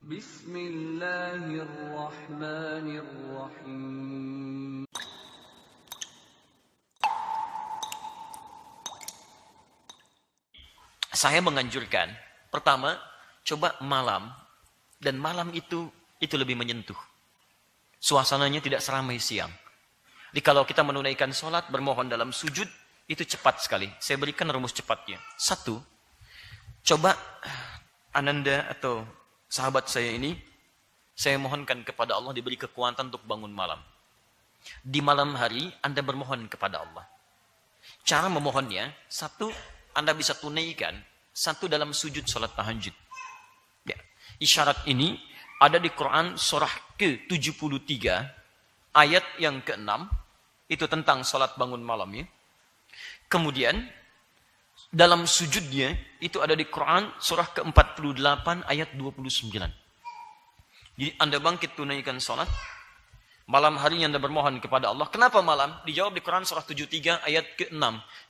Bismillahirrahmanirrahim. Saya menganjurkan, pertama, coba malam. Dan malam itu lebih menyentuh. Suasananya tidak seramai siang. Jadi kalau kita menunaikan sholat, bermohon dalam sujud, itu cepat sekali. Saya berikan rumus cepatnya. Satu, coba Ananda atau sahabat saya ini, saya mohonkan kepada Allah diberi kekuatan untuk bangun malam. Di malam hari, Anda bermohon kepada Allah. Cara memohonnya, satu, Anda bisa tunaikan, satu dalam sujud sholat tahajud. Ya. Isyarat ini ada di Quran surah ke-73, ayat yang ke-6, itu tentang sholat bangun malam ya. Kemudian, dalam sujudnya, itu ada di Quran surah ke-48, ayat 29. Jadi Anda bangkit tunaikan sholat, malam hari Anda bermohon kepada Allah. Kenapa malam? Dijawab di Quran surah 73 ayat ke-6.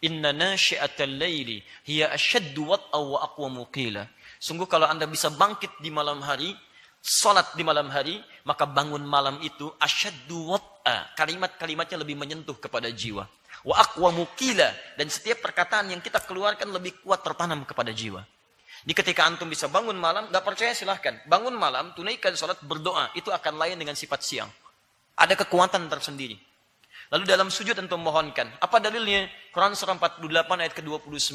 Inna nasyi'atal laili hiya asyaddu wat'a wa aqwamu qila. Sungguh kalau Anda bisa bangkit di malam hari, salat di malam hari, maka bangun malam itu asyaddu wat'a. Kalimat-kalimatnya lebih menyentuh kepada jiwa. Wa aqwamu qila, dan setiap perkataan yang kita keluarkan lebih kuat tertanam kepada jiwa. Di ketika antum bisa bangun malam, gak percaya silahkan. Bangun malam, tunaikan salat, berdoa. Itu akan lain dengan sifat siang. Ada kekuatan tersendiri. Lalu dalam sujud antum mohonkan. Apa dalilnya? Quran surah 48 ayat ke-29.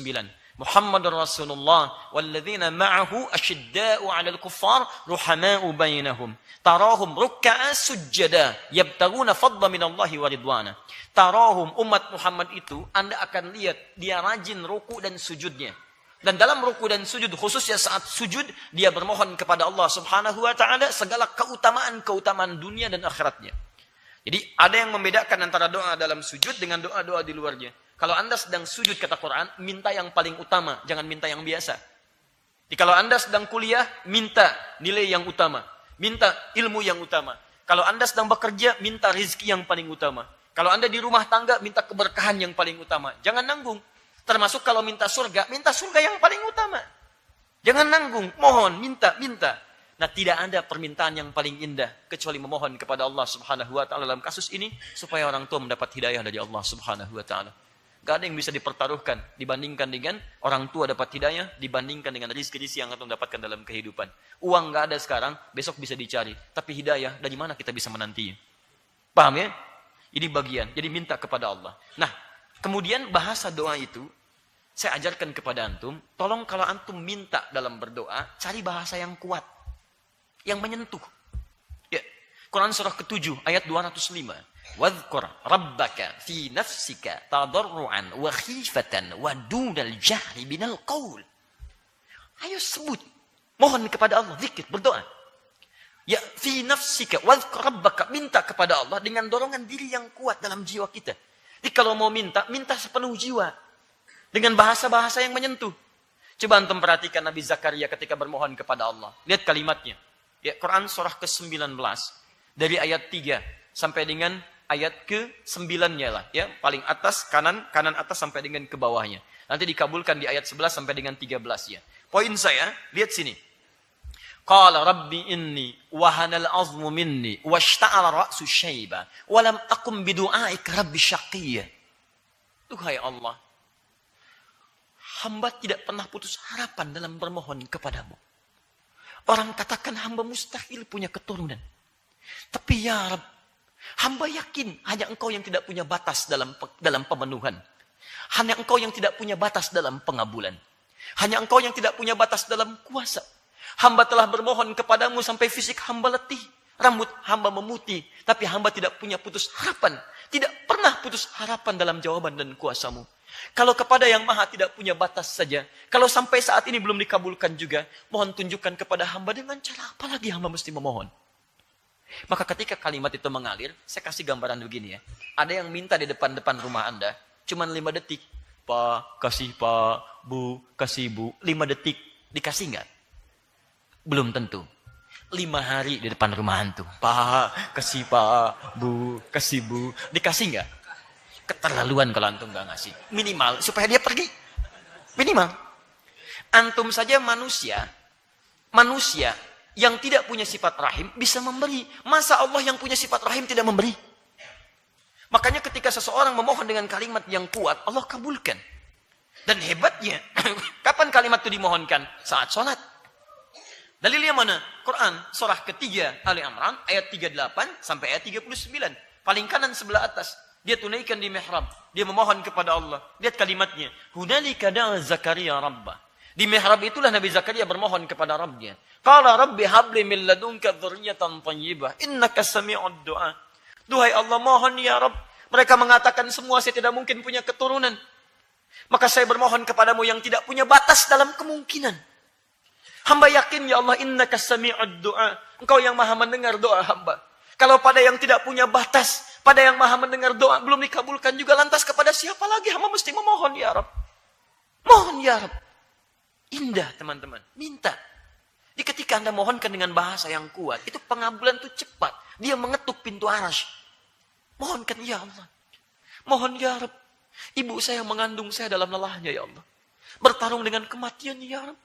Muhammadur Rasulullah walladzina ma'ahu asyidda'u 'alal kuffar ruhama'u bainahum. Tarahum ruk'a sujjada yabtaguna fadla minallahi wa ridwana. Tarahum, umat Muhammad itu Anda akan lihat dia rajin ruku dan sujudnya. Dan dalam ruku dan sujud, khususnya saat sujud, dia bermohon kepada Allah subhanahu wa ta'ala segala keutamaan dunia dan akhiratnya. Jadi ada yang membedakan antara doa dalam sujud dengan doa-doa di luarnya. Kalau Anda sedang sujud kata Quran, minta yang paling utama, jangan minta yang biasa. Jadi kalau Anda sedang kuliah, minta nilai yang utama. Minta ilmu yang utama. Kalau Anda sedang bekerja, minta rezeki yang paling utama. Kalau Anda di rumah tangga, minta keberkahan yang paling utama. Jangan nanggung. Termasuk kalau minta surga yang paling utama. Jangan nanggung, mohon, minta. Nah, tidak ada permintaan yang paling indah kecuali memohon kepada Allah Subhanahu wa taala dalam kasus ini supaya orang tua mendapat hidayah dari Allah Subhanahu wa taala. Gak ada yang bisa dipertaruhkan dibandingkan dengan orang tua dapat hidayah, dibandingkan dengan rezeki yang akan dapatkan dalam kehidupan. Uang gak ada sekarang, besok bisa dicari, tapi hidayah dari mana kita bisa menantinya? Paham ya? Ini bagian. Jadi minta kepada Allah. Nah, kemudian bahasa doa itu saya ajarkan kepada antum, tolong kalau antum minta dalam berdoa, cari bahasa yang kuat, yang menyentuh. Ya. Quran surah ke-7 ayat 205. Wadhkur rabbaka fi nafsika tadarruan wa khifatan wa dunal jahri binal qaul. Ayo sebut, mohon kepada Allah, zikir, berdoa. Ya, fi nafsika wadhkur rabbaka, minta kepada Allah dengan dorongan diri yang kuat dalam jiwa kita. Jadi kalau mau minta sepenuh jiwa. Dengan bahasa-bahasa yang menyentuh. Coba antum perhatikan Nabi Zakaria ketika bermohon kepada Allah. Lihat kalimatnya. Ya, Quran surah ke-19. Dari ayat 3 sampai dengan ayat ke-9-nya lah. Ya, paling atas, kanan atas sampai dengan ke bawahnya. Nanti dikabulkan di ayat 11 sampai dengan 13 ya. Poin saya, lihat sini. Qala rabbi inni wahanal azmu minni washta'ala ra'su syaiba walam akum bidu'aika rabbi syaqiyya. Tuhai Allah, hamba tidak pernah putus harapan dalam bermohon kepadamu. Orang katakan hamba mustahil punya keturunan. Tapi ya Rabb, hamba yakin hanya engkau yang tidak punya batas dalam pemenuhan. Hanya engkau yang tidak punya batas dalam pengabulan. Hanya engkau yang tidak punya batas dalam kuasa. Hamba telah bermohon kepadamu sampai fisik hamba letih. Rambut hamba memutih. Tapi hamba tidak punya putus harapan. Tidak pernah putus harapan dalam jawaban dan kuasamu. Kalau kepada yang maha tidak punya batas saja, kalau sampai saat ini belum dikabulkan juga, mohon tunjukkan kepada hamba dengan cara apa lagi hamba mesti memohon. Maka ketika kalimat itu mengalir, saya kasih gambaran begini ya. Ada yang minta di depan rumah Anda, cuma 5 detik. Pak, kasih Pak, Bu, kasih Bu. 5 detik, dikasih nggak? Belum tentu. 5 hari di depan rumah antum. Pak, kasih Pak, Bu, kasih Bu. Dikasih nggak? Keterlaluan kalau antum nggak ngasih. Minimal supaya dia pergi. Minimal. Antum saja manusia yang tidak punya sifat rahim bisa memberi. Masa Allah yang punya sifat rahim tidak memberi? Makanya ketika seseorang memohon dengan kalimat yang kuat, Allah kabulkan. Dan hebatnya, kapan kalimat itu dimohonkan? Saat sholat. Dalilnya mana? Quran, surah ketiga, Ali Imran, ayat 38 sampai ayat 39. Paling kanan sebelah atas. Dia tunaikan di mihrab. Dia memohon kepada Allah. Lihat kalimatnya. Hunalika da'a Zakaria rabbah. Di mihrab itulah Nabi Zakaria bermohon kepada Rabbnya. Qala rabbi habli min ladunka dzurriyyatan thayyibah innaka sami'ud du'a. Duhai Allah, mohon ya Rabb. Mereka mengatakan semua saya tidak mungkin punya keturunan. Maka saya bermohon kepadamu yang tidak punya batas dalam kemungkinan. Hamba yakin ya Allah, innaka sami'ud du'a. Engkau yang maha mendengar doa hamba. Kalau pada yang tidak punya batas, pada yang maha mendengar doa belum dikabulkan juga, lantas kepada siapa lagi hamba mesti memohon ya Rabb? Mohon ya Rabb. Indah teman-teman, minta. Jadi ketika Anda mohonkan dengan bahasa yang kuat, itu pengabulan itu cepat. Dia mengetuk pintu arasy. Mohonkan ya Allah. Mohon ya Rabb. Ibu saya mengandung saya dalam lelahnya ya Allah. Bertarung dengan kematian ya Rabb.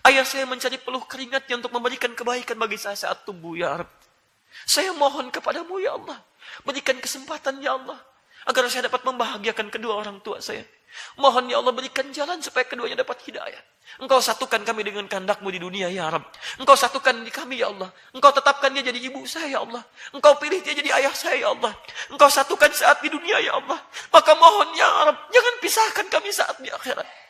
Ayah saya mencari peluh keringatnya untuk memberikan kebaikan bagi saya saat tumbuh ya Rabb. Saya mohon kepadamu ya Allah. Berikan kesempatan ya Allah. Agar saya dapat membahagiakan kedua orang tua saya. Mohon ya Allah berikan jalan supaya keduanya dapat hidayah. Engkau satukan kami dengan kehendak-Mu di dunia ya Rabb. Engkau satukan di kami ya Allah. Engkau tetapkan dia jadi ibu saya ya Allah. Engkau pilih dia jadi ayah saya ya Allah. Engkau satukan saat di dunia ya Allah. Maka mohon ya Rabb, jangan pisahkan kami saat di akhirat.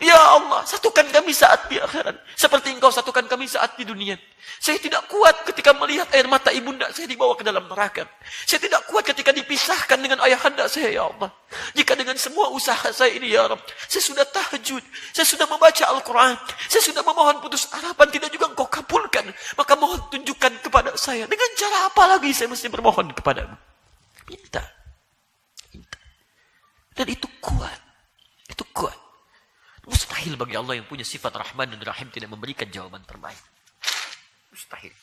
Ya Allah, satukan kami saat di akhirat. Seperti Engkau satukan kami saat di dunia. Saya tidak kuat ketika melihat air mata ibunda saya dibawa ke dalam neraka. Saya tidak kuat ketika dipisahkan dengan ayahanda saya, ya Allah. Jika dengan semua usaha saya ini, ya Rabb, saya sudah tahajud, saya sudah membaca Al-Quran, saya sudah memohon putus harapan, tidak juga Engkau kabulkan. Maka mohon tunjukkan kepada saya, dengan cara apa lagi saya mesti bermohon kepadamu? Minta. Minta. Dan itu kuat. Itu kuat. Mustahil bagi Allah yang punya sifat Rahman dan Rahim tidak memberikan jawaban terbaik. Mustahil.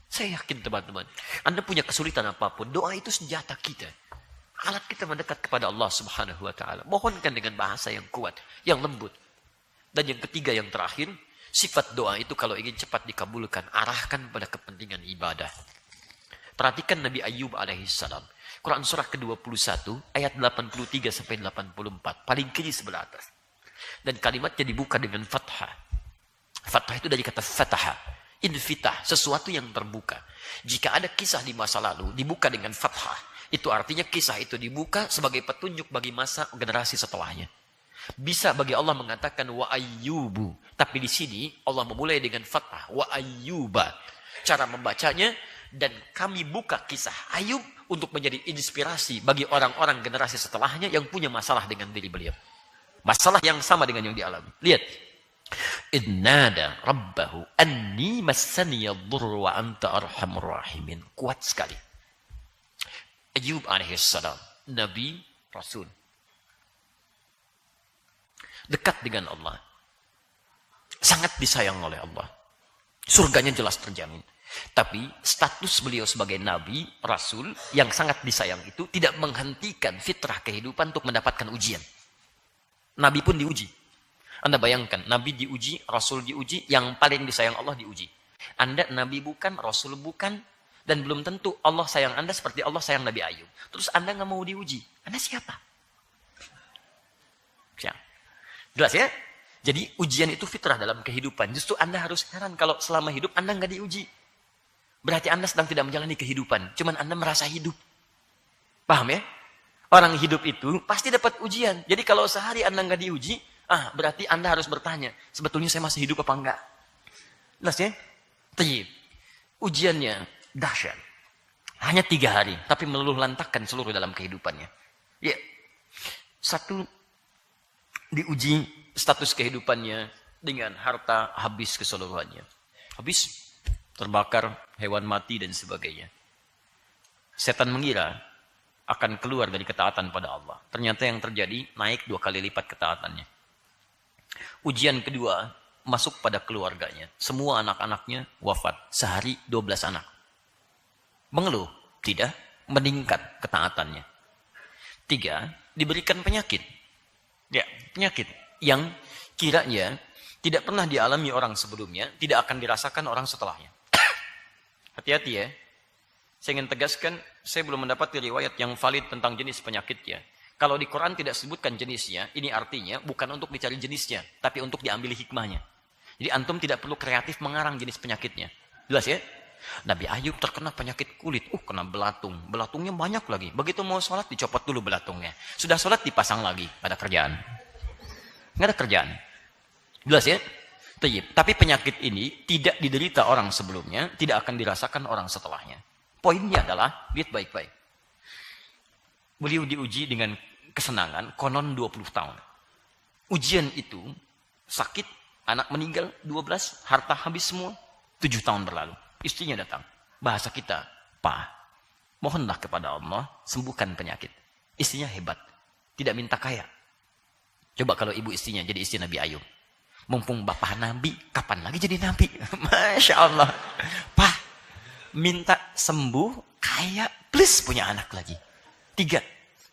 Saya yakin teman-teman, Anda punya kesulitan apapun, doa itu senjata kita. Alat kita mendekat kepada Allah Subhanahu wa taala. Mohonkan dengan bahasa yang kuat, yang lembut. Dan yang ketiga, yang terakhir, sifat doa itu kalau ingin cepat dikabulkan, arahkan pada kepentingan ibadah. Perhatikan Nabi Ayyub alaihissalam. Quran surah ke-21 ayat 83 sampai 84, paling kiri sebelah atas. Dan kalimatnya dibuka dengan fathah. Fathah itu dari kata fataha. Infitah, sesuatu yang terbuka. Jika ada kisah di masa lalu, dibuka dengan fathah. Itu artinya kisah itu dibuka sebagai petunjuk bagi masa generasi setelahnya. Bisa bagi Allah mengatakan wa ayyubu. Tapi di sini Allah memulai dengan fathah. Wa ayyuba. Cara membacanya, dan kami buka kisah Ayub untuk menjadi inspirasi bagi orang-orang generasi setelahnya yang punya masalah dengan diri beliau. Masalah yang sama dengan yang dialami. Lihat. Innada rabbahu anni massaniya dhurru wa anta arhamur rahimin. Kuat sekali. Ayyub alaihissalam, Nabi, Rasul. Dekat dengan Allah. Sangat disayang oleh Allah. Surganya jelas terjamin. Tapi status beliau sebagai Nabi, Rasul yang sangat disayang itu tidak menghentikan fitrah kehidupan untuk mendapatkan ujian. Nabi pun diuji. Anda bayangkan, Nabi diuji, Rasul diuji, yang paling disayang Allah diuji. Anda Nabi bukan, Rasul bukan, dan belum tentu Allah sayang Anda seperti Allah sayang Nabi Ayub. Terus Anda nggak mau diuji. Anda siapa? Siapa? Jelas ya? Jadi ujian itu fitrah dalam kehidupan. Justru Anda harus heran kalau selama hidup Anda nggak diuji. Berarti Anda sedang tidak menjalani kehidupan. Cuman Anda merasa hidup. Paham ya? Orang hidup itu pasti dapat ujian. Jadi kalau sehari Anda nggak diuji, berarti Anda harus bertanya, sebetulnya saya masih hidup apa enggak? Jelas ya? Tayyib. Ujiannya dahsyat. Hanya 3 hari, tapi meluluh lantakkan seluruh dalam kehidupannya. Ya. Satu, diuji status kehidupannya dengan harta habis keseluruhannya. Habis, terbakar, hewan mati dan sebagainya. Setan mengira akan keluar dari ketaatan pada Allah. Ternyata yang terjadi, naik 2 kali lipat ketaatannya. Ujian kedua, masuk pada keluarganya. Semua anak-anaknya wafat. Sehari 12 anak. Mengeluh? Tidak. Meningkat ketaatannya. 3, diberikan penyakit. Ya, penyakit yang kiranya tidak pernah dialami orang sebelumnya, tidak akan dirasakan orang setelahnya. Hati-hati ya. Saya ingin tegaskan, saya belum mendapati riwayat yang valid tentang jenis penyakitnya. Kalau di Quran tidak sebutkan jenisnya, ini artinya bukan untuk dicari jenisnya, tapi untuk diambil hikmahnya. Jadi antum tidak perlu kreatif mengarang jenis penyakitnya. Jelas ya? Nabi Ayub terkena penyakit kulit. Kena belatung. Belatungnya banyak lagi. Begitu mau sholat, dicopot dulu belatungnya. Sudah sholat, dipasang lagi. Nggak ada kerjaan. Nggak ada kerjaan. Jelas ya? Tapi penyakit ini tidak diderita orang sebelumnya, tidak akan dirasakan orang setelahnya. Poinnya adalah, lihat baik-baik. Beliau diuji dengan kesenangan, konon 20 tahun. Ujian itu, sakit, anak meninggal 12, harta habis semua, 7 tahun berlalu. Istrinya datang. Bahasa kita, Pak, mohonlah kepada Allah, sembuhkan penyakit. Istrinya hebat, tidak minta kaya. Coba kalau ibu istrinya jadi istri Nabi Ayub. Mumpung bapak Nabi, kapan lagi jadi Nabi? Masya Allah. Pak, minta sembuh, kaya, plus punya anak lagi. 3,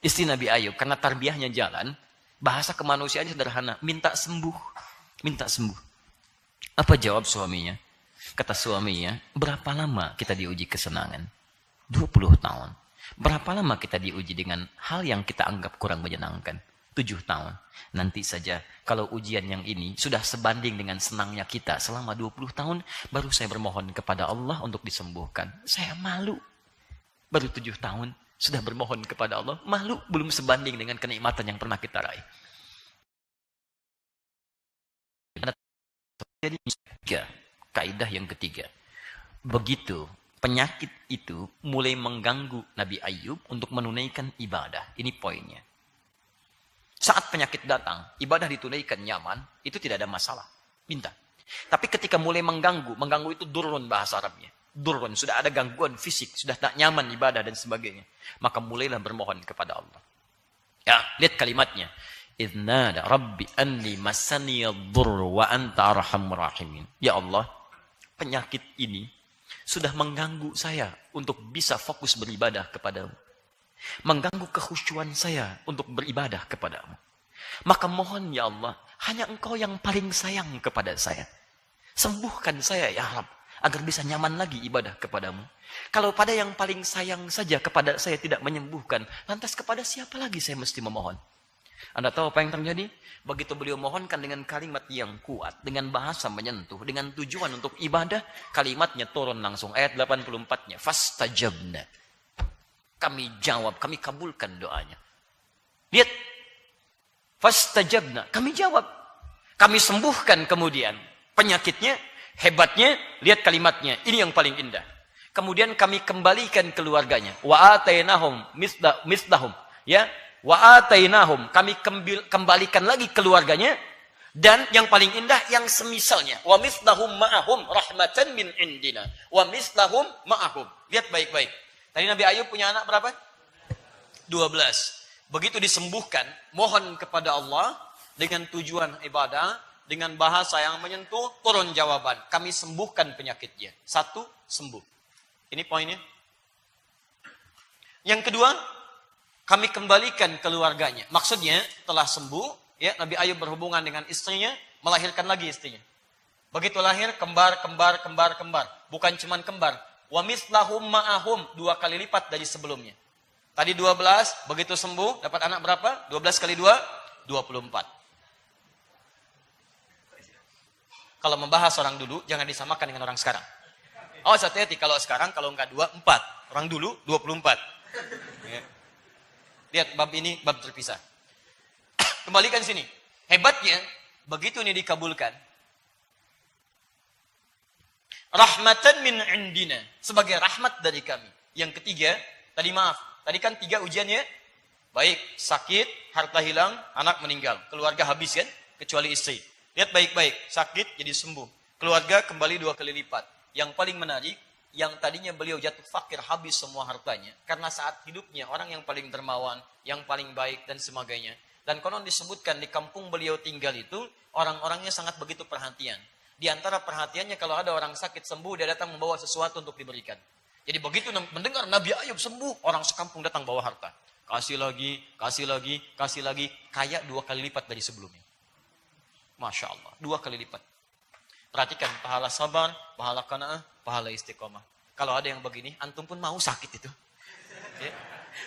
istri Nabi Ayub, karena tarbiyahnya jalan, bahasa kemanusiaannya sederhana, minta sembuh. Minta sembuh. Apa jawab suaminya? Kata suaminya, berapa lama kita diuji kesenangan? 20 tahun. Berapa lama kita diuji dengan hal yang kita anggap kurang menyenangkan? 7 tahun. Nanti saja kalau ujian yang ini sudah sebanding dengan senangnya kita selama 20 tahun, baru saya bermohon kepada Allah untuk disembuhkan. Saya malu. Baru 7 tahun sudah bermohon kepada Allah, malu, belum sebanding dengan kenikmatan yang pernah kita raih. Jadi kaidah yang ketiga. Begitu penyakit itu mulai mengganggu Nabi Ayub untuk menunaikan ibadah. Ini poinnya. Saat penyakit datang, ibadah ditunaikan nyaman, itu tidak ada masalah. Minta. Tapi ketika mulai mengganggu itu durun bahasa Arabnya. Durun, sudah ada gangguan fisik, sudah tak nyaman ibadah dan sebagainya. Maka mulailah bermohon kepada Allah. Ya, lihat kalimatnya. Idnada Rabbi anni masani yadhurru wa anta arhamur rahimin. Ya Allah, penyakit ini sudah mengganggu saya untuk bisa fokus beribadah kepadamu. Mengganggu kekhusyuan saya untuk beribadah kepadamu. Maka mohon ya Allah, hanya engkau yang paling sayang kepada saya. Sembuhkan saya ya Rabb, agar bisa nyaman lagi ibadah kepadamu. Kalau pada yang paling sayang saja kepada saya tidak menyembuhkan, lantas kepada siapa lagi saya mesti memohon? Anda tahu apa yang terjadi? Begitu beliau mohonkan dengan kalimat yang kuat, dengan bahasa menyentuh, dengan tujuan untuk ibadah, kalimatnya turun langsung. Ayat 84-nya. Fastajabna. Kami jawab, kami kabulkan doanya. Lihat. Fastajabna. Kami jawab. Kami sembuhkan kemudian. Penyakitnya, hebatnya, lihat kalimatnya. Ini yang paling indah. Kemudian kami kembalikan keluarganya. Wa atainahum mislahum. Ya. Wa atainahum. Kami kembalikan lagi keluarganya. Dan yang paling indah, yang semisalnya. Wa mislahum ma'ahum rahmatan min indina. Wa mislahum ma'ahum. Lihat baik-baik. Tadi Nabi Ayub punya anak berapa? 12. Begitu disembuhkan, mohon kepada Allah dengan tujuan ibadah, dengan bahasa yang menyentuh, turun jawaban. Kami sembuhkan penyakitnya. 1, sembuh. Ini poinnya. Yang kedua, kami kembalikan keluarganya. Maksudnya, telah sembuh, ya Nabi Ayub berhubungan dengan istrinya, melahirkan lagi istrinya. Begitu lahir, kembar. Bukan cuman kembar. Wa mislahum ma'ahum, 2 kali lipat dari sebelumnya. Tadi 12, begitu sembuh, dapat anak berapa? 12 kali 2, 24. Kalau membahas orang dulu, jangan disamakan dengan orang sekarang. Oh, hati-hati, kalau sekarang, kalau enggak 2, 4. Orang dulu, 24. Ya. Lihat, bab ini, bab terpisah. Kembalikan sini. Hebatnya, begitu ini dikabulkan, rahmatan min indina, sebagai rahmat dari kami. Yang ketiga, tadi kan 3 ujiannya. Baik, sakit, harta hilang, anak meninggal, keluarga habis kan, kecuali istri. Lihat baik-baik, sakit jadi sembuh, keluarga kembali 2 kali lipat. Yang paling menarik, yang tadinya beliau jatuh fakir, habis semua hartanya, karena saat hidupnya orang yang paling dermawan, yang paling baik dan sebagainya. Dan konon disebutkan di kampung beliau tinggal itu, orang-orangnya sangat begitu perhatian. Di antara perhatiannya, kalau ada orang sakit sembuh, dia datang membawa sesuatu untuk diberikan. Jadi begitu mendengar Nabi Ayub sembuh, orang sekampung datang bawa harta. Kasih lagi. Kaya 2 kali lipat dari sebelumnya. Masya Allah, 2 kali lipat. Perhatikan, pahala sabar, pahala qanaah, pahala istiqomah. Kalau ada yang begini, antum pun mau sakit itu. Ya.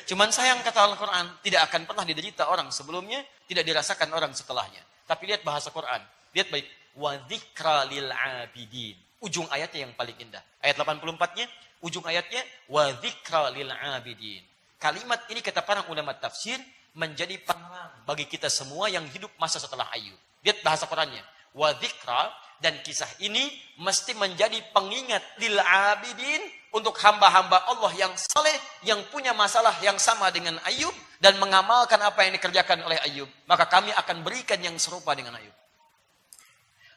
Cuman sayang kata Al-Quran, tidak akan pernah diderita orang sebelumnya, tidak dirasakan orang setelahnya. Tapi lihat bahasa Quran. Lihat baik. Wa dzikra lil abidin. Ujung ayatnya yang paling indah. Ayat 84-nya, ujung ayatnya, wa dzikra lil abidin. Kalimat ini kata para ulama tafsir, menjadi penerang bagi kita semua yang hidup masa setelah Ayub. Lihat bahasa Qurannya. Wa dzikra, dan kisah ini mesti menjadi pengingat lil abidin untuk hamba-hamba Allah yang saleh, yang punya masalah yang sama dengan Ayub dan mengamalkan apa yang dikerjakan oleh Ayub. Maka kami akan berikan yang serupa dengan Ayub.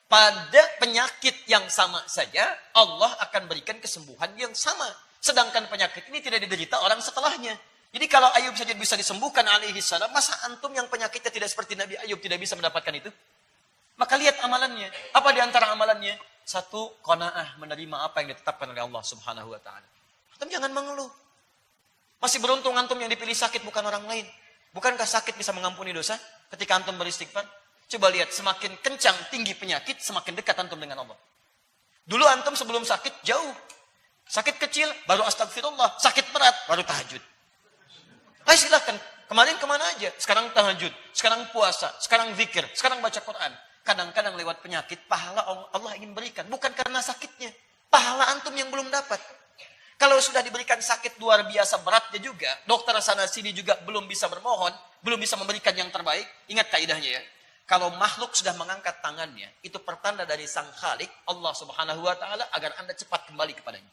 Pada penyakit yang sama saja, Allah akan berikan kesembuhan yang sama. Sedangkan penyakit ini tidak diderita orang setelahnya. Jadi kalau Ayub saja bisa disembuhkan alaihi salam, masa antum yang penyakitnya tidak seperti Nabi Ayub tidak bisa mendapatkan itu? Maka lihat amalannya. Apa di antara amalannya? Satu, qanaah, menerima apa yang ditetapkan oleh Allah Subhanahu wa taala. Antum jangan mengeluh. Masih beruntung antum yang dipilih sakit bukan orang lain. Bukankah sakit bisa mengampuni dosa ketika antum beristighfar? Coba lihat, semakin kencang tinggi penyakit, semakin dekat antum dengan Allah. Dulu antum sebelum sakit jauh. Sakit kecil baru astagfirullah, sakit berat baru tahajud. Ayo silahkan, kemarin kemana aja? Sekarang tahajud, sekarang puasa, sekarang zikir, sekarang baca Quran. Kadang-kadang lewat penyakit, pahala Allah ingin berikan. Bukan karena sakitnya. Pahala antum yang belum dapat. Kalau sudah diberikan sakit luar biasa beratnya juga, dokter sana sini juga belum bisa bermohon, belum bisa memberikan yang terbaik. Ingat kaidahnya ya. Kalau makhluk sudah mengangkat tangannya, itu pertanda dari Sang Khalik, Allah Subhanahu wa taala, agar Anda cepat kembali kepadanya.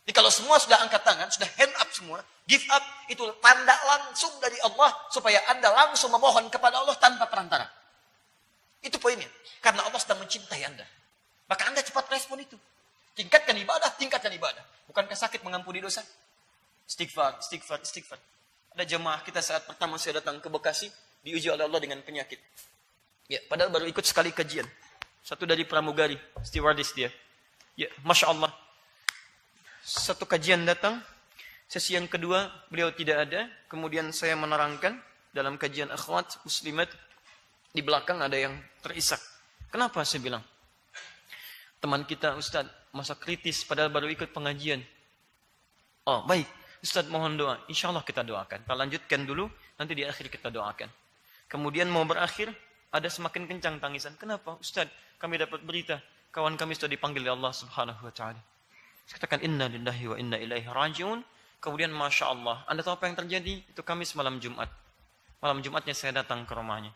Jadi kalau semua sudah angkat tangan, sudah hand up semua, give up, itu tanda langsung dari Allah supaya Anda langsung memohon kepada Allah tanpa perantara. Itu poinnya. Karena Allah sedang mencintai Anda. Maka Anda cepat respon itu. Tingkatkan ibadah, tingkatkan ibadah. Bukankah sakit mengampuni dosa? Istighfar, istighfar, istighfar. Ada jemaah kita saat pertama saya datang ke Bekasi, diuji oleh Allah dengan penyakit. Ya, padahal baru ikut sekali kajian. Satu dari pramugari, stewardess dia. Ya, Masya Allah. Satu kajian datang, sesi yang kedua beliau tidak ada. Kemudian saya menerangkan dalam kajian akhwat muslimat, di belakang ada yang terisak. Kenapa saya bilang? Teman kita Ustaz, masa kritis padahal baru ikut pengajian. Oh baik, Ustaz mohon doa. Insya Allah kita doakan. Kita lanjutkan dulu, nanti di akhir kita doakan. Kemudian mau berakhir, ada semakin kencang tangisan. Kenapa Ustaz? Kami dapat berita, kawan kami sudah dipanggil oleh Allah Subhanahu wa taala. Saya katakan inna lillahi wa inna ilaihi rajiun. Kemudian Masya Allah, Anda tahu apa yang terjadi? Itu Kamis malam Jumat. Malam Jumatnya saya datang ke rumahnya.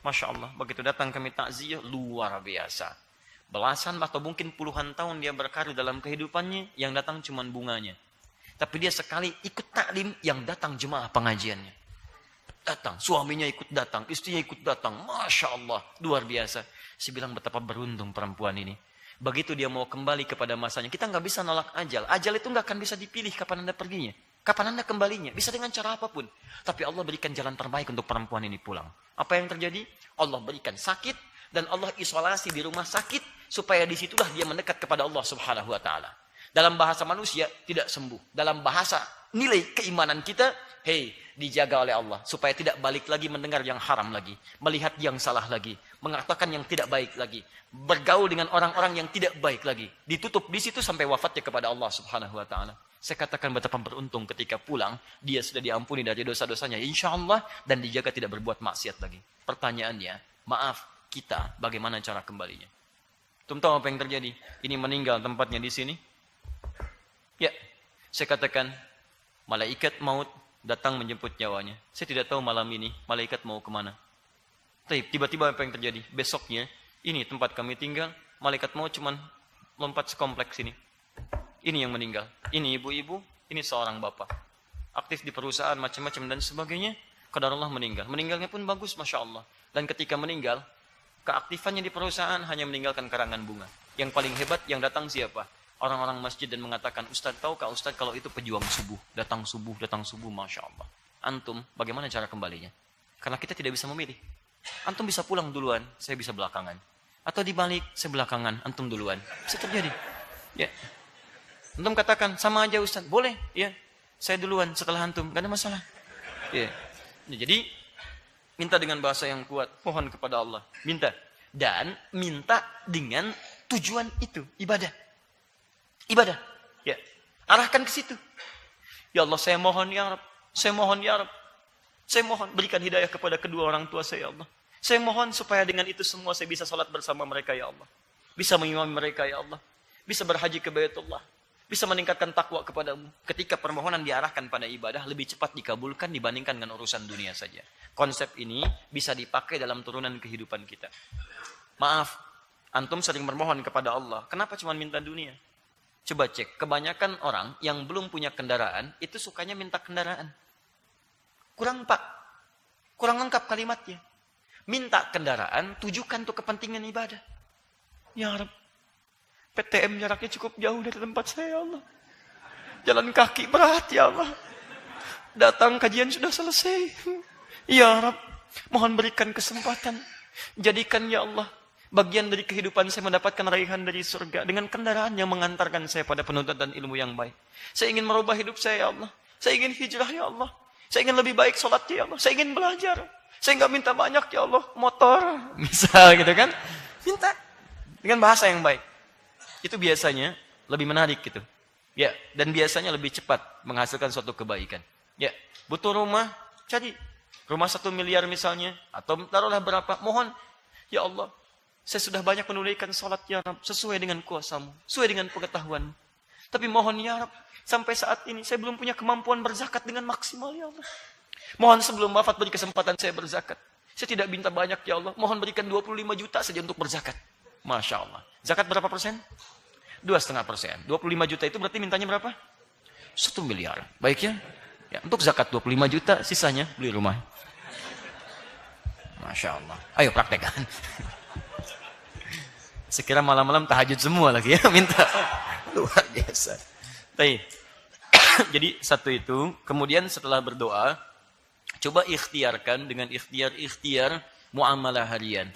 Masya Allah, begitu datang kami takziah, luar biasa. Belasan atau mungkin puluhan tahun dia berkarir dalam kehidupannya, yang datang cuma bunganya. Tapi dia sekali ikut taklim, yang datang jemaah pengajiannya. Datang, suaminya ikut datang, istrinya ikut datang. Masya Allah, luar biasa. Saya bilang betapa beruntung perempuan ini. Begitu dia mau kembali kepada masanya, kita nggak bisa nolak ajal. Ajal itu nggak akan bisa dipilih kapan Anda perginya. Kapan Anda kembalinya, bisa dengan cara apapun. Tapi Allah berikan jalan terbaik untuk perempuan ini pulang. Apa yang terjadi? Allah berikan sakit, dan Allah isolasi di rumah sakit, supaya disitulah dia mendekat kepada Allah Subhanahu wa ta'ala. Dalam bahasa manusia, tidak sembuh. Dalam bahasa nilai keimanan kita, dijaga oleh Allah. Supaya tidak balik lagi mendengar yang haram lagi. Melihat yang salah lagi. Mengatakan yang tidak baik lagi. Bergaul dengan orang-orang yang tidak baik lagi. Ditutup di situ sampai wafatnya kepada Allah Subhanahu wa ta'ala. Saya katakan betapa beruntung ketika pulang, dia sudah diampuni dari dosa-dosanya, insya Allah, dan dijaga tidak berbuat maksiat lagi. Pertanyaannya, maaf, kita bagaimana cara kembalinya? Tum tahu apa yang terjadi? Ini meninggal tempatnya di sini. Ya, saya katakan, malaikat maut datang menjemput nyawanya. Saya tidak tahu malam ini, malaikat mau kemana. Tiba-tiba apa yang terjadi? Besoknya, ini tempat kami tinggal, malaikat maut cuman lompat sekompleks ini. Ini yang meninggal. Ini ibu-ibu, ini seorang bapak. Aktif di perusahaan, macam-macam dan sebagainya. Qadarullah meninggal. Meninggalnya pun bagus, Masya Allah. Dan ketika meninggal, keaktifannya di perusahaan hanya meninggalkan karangan bunga. Yang paling hebat, yang datang siapa? Orang-orang masjid dan mengatakan, Ustaz, tahukah Ustaz kalau itu pejuang subuh? Datang subuh, Masya Allah. Antum, bagaimana cara kembalinya? Karena kita tidak bisa memilih. Antum bisa pulang duluan, saya bisa belakangan. Atau dibalik, saya belakangan, antum duluan. Bisa terjadi. Ya. Antum katakan, sama aja Ustaz, boleh, ya. Saya duluan setelah antum, gak ada masalah. Ya. Jadi, minta dengan bahasa yang kuat, mohon kepada Allah. Minta. Dan minta dengan tujuan itu, ibadah. Ibadah. Ya. Arahkan ke situ. Ya Allah, saya mohon ya Rabb. Saya mohon ya Rabb. Saya mohon berikan hidayah kepada kedua orang tua saya ya Allah. Saya mohon supaya dengan itu semua saya bisa salat bersama mereka ya Allah. Bisa mengimami mereka ya Allah. Bisa berhaji ke Baitullah. Bisa meningkatkan takwa kepadamu. Ketika permohonan diarahkan pada ibadah, lebih cepat dikabulkan dibandingkan dengan urusan dunia saja. Konsep ini bisa dipakai dalam turunan kehidupan kita. Maaf, antum sering bermohon kepada Allah. Kenapa cuma minta dunia? Coba cek, kebanyakan orang yang belum punya kendaraan, itu sukanya minta kendaraan. Kurang pak, kurang lengkap kalimatnya. Minta kendaraan, tujukan untuk kepentingan ibadah. Ya Rabb, PTM jaraknya cukup jauh dari tempat saya, ya Allah. Jalan kaki berat, ya Allah. Datang kajian sudah selesai. Ya Rabb, mohon berikan kesempatan. Jadikan, ya Allah, bagian dari kehidupan saya mendapatkan raihan dari surga. Dengan kendaraan yang mengantarkan saya pada penuntutan ilmu yang baik. Saya ingin merubah hidup saya, ya Allah. Saya ingin hijrah, ya Allah. Saya ingin lebih baik sholatnya, ya Allah. Saya ingin belajar. Saya nggak minta banyak, ya Allah. Motor, misal gitu kan. Minta. Dengan bahasa yang baik. Itu biasanya lebih menarik gitu. Ya, dan biasanya lebih cepat menghasilkan suatu kebaikan. Ya, butuh rumah, cari rumah 1 miliar misalnya, atau taruhlah berapa, mohon, ya Allah, saya sudah banyak menunaikan salat ya Rabb, sesuai dengan kuasa-Mu, sesuai dengan pengetahuan-Mu. Tapi mohon ya Rabb, sampai saat ini saya belum punya kemampuan berzakat dengan maksimal ya Allah. Mohon sebelum wafat beri kesempatan saya berzakat. Saya tidak minta banyak ya Allah, mohon berikan 25 juta saja untuk berzakat. Masya Allah. Zakat berapa persen? 2,5%. 25 juta itu berarti mintanya berapa? 1 miliar. Baik ya? Ya, untuk zakat 25 juta, sisanya beli rumah. Masya Allah. Ayo praktekkan. Sekira malam-malam tahajud semua lagi ya, minta. Luar biasa. Jadi satu itu, kemudian setelah berdoa, coba ikhtiarkan dengan ikhtiar muamalah harian.